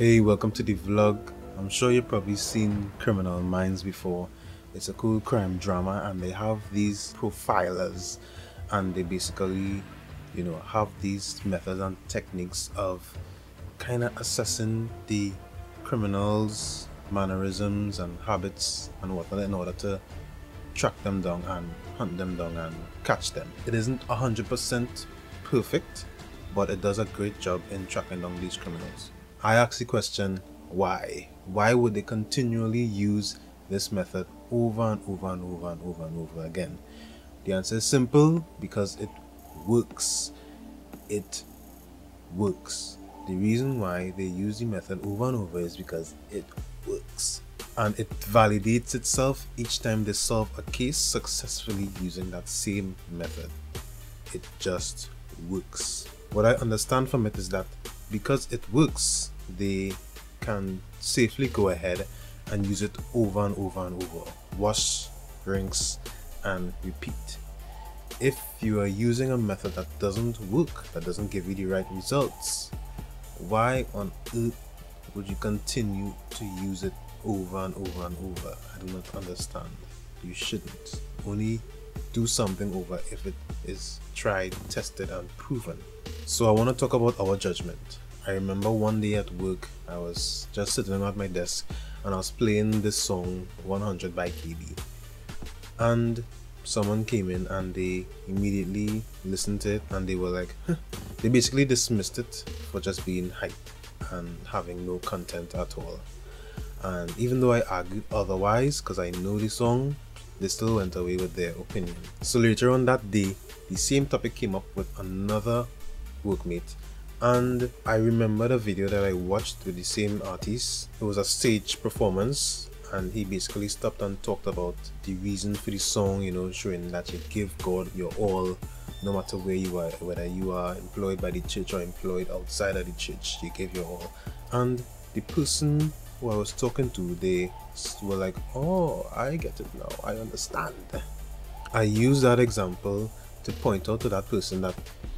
Hey, welcome to the vlog. I'm sure you've probably seen Criminal Minds before. It's a cool crime drama and they have these profilers and they basically, have these methods and techniques of kind of assessing the criminals' mannerisms and habits and whatnot in order to track them down and hunt them down and catch them. It isn't 100% perfect, but it does a great job in tracking down these criminals. I ask the question, why? Why would they continually use this method over and over and over and over and over again? The answer is simple: because it works. It works. The reason why they use the method over and over is because it works. And it validates itself each time they solve a case successfully using that same method. It just works. What I understand from it is that because it works, they can safely go ahead and use it over and over and over. Wash, rinse, and repeat. If you are using a method that doesn't work, that doesn't give you the right results, why on earth would you continue to use it over and over and over? I do not understand. You shouldn't. Only do something over if it is tried, tested, and proven. So I want to talk about our judgment. I remember one day at work, I was just sitting at my desk and I was playing this song 100 by KB, and someone came in and they immediately listened to it and they were like, they basically dismissed it for just being hype and having no content at all. And even though I argued otherwise because I know the song, they still went away with their opinion. So later on that day, the same topic came up with another workmate, and I remember the video that I watched with the same artist. It was a stage performance and he basically stopped and talked about the reason for the song, showing that you give God your all no matter where you are, whether you are employed by the church or employed outside of the church, you give your all. And the person who I was talking to, they were like, oh, I get it now, I understand. I use that example to point out to that person that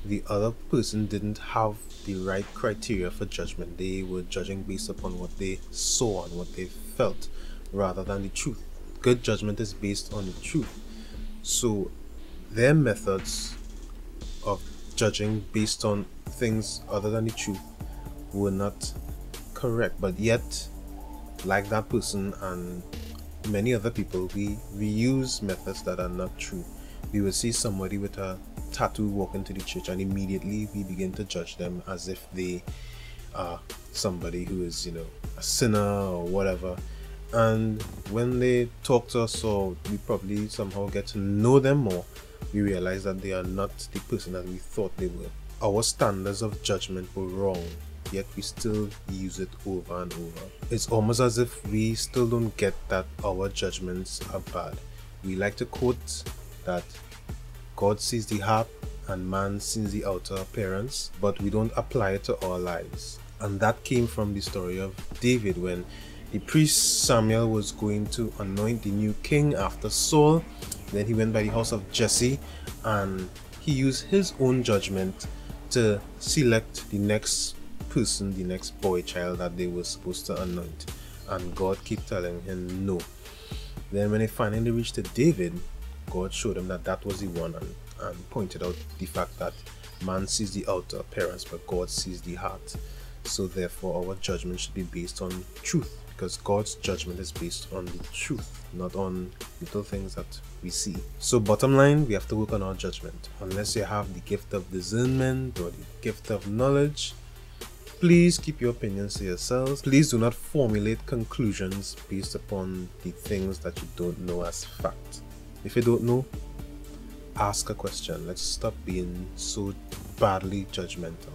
the other person didn't have the right criteria for judgment. They were judging based upon what they saw and what they felt rather than the truth. Good judgment is based on the truth. So their methods of judging based on things other than the truth were not correct, but yet, like that person and many other people, we use methods that are not true. We will see somebody with a tattoo walk into the church and immediately we begin to judge them as if they are somebody who is, a sinner or whatever. And when they talk to us, or we probably somehow get to know them more, we realize that they are not the person that we thought they were. Our standards of judgment were wrong, yet we still use it over and over. It's almost as if we still don't get that our judgments are bad. We like to quote that God sees the heart and man sees the outer appearance, but we don't apply it to our lives. And that came from the story of David, when the priest Samuel was going to anoint the new king after Saul. Then he went by the house of Jesse and he used his own judgment to select the next person, the next boy child that they were supposed to anoint, and God kept telling him no. Then when they finally reached to David, God showed him that that was the one, and pointed out the fact that man sees the outer appearance but God sees the heart. So therefore our judgment should be based on truth, because God's judgment is based on the truth, not on little things that we see. So bottom line, we have to work on our judgment. Unless you have the gift of discernment or the gift of knowledge, please keep your opinions to yourselves. Please do not formulate conclusions based upon the things that you don't know as fact. If you don't know, ask a question. Let's stop being so badly judgmental.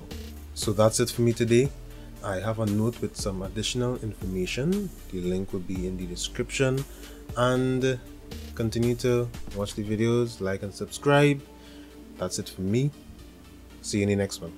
So that's it for me today. I have a note with some additional information. The link will be in the description. And continue to watch the videos, like and subscribe. That's it for me. See you in the next one.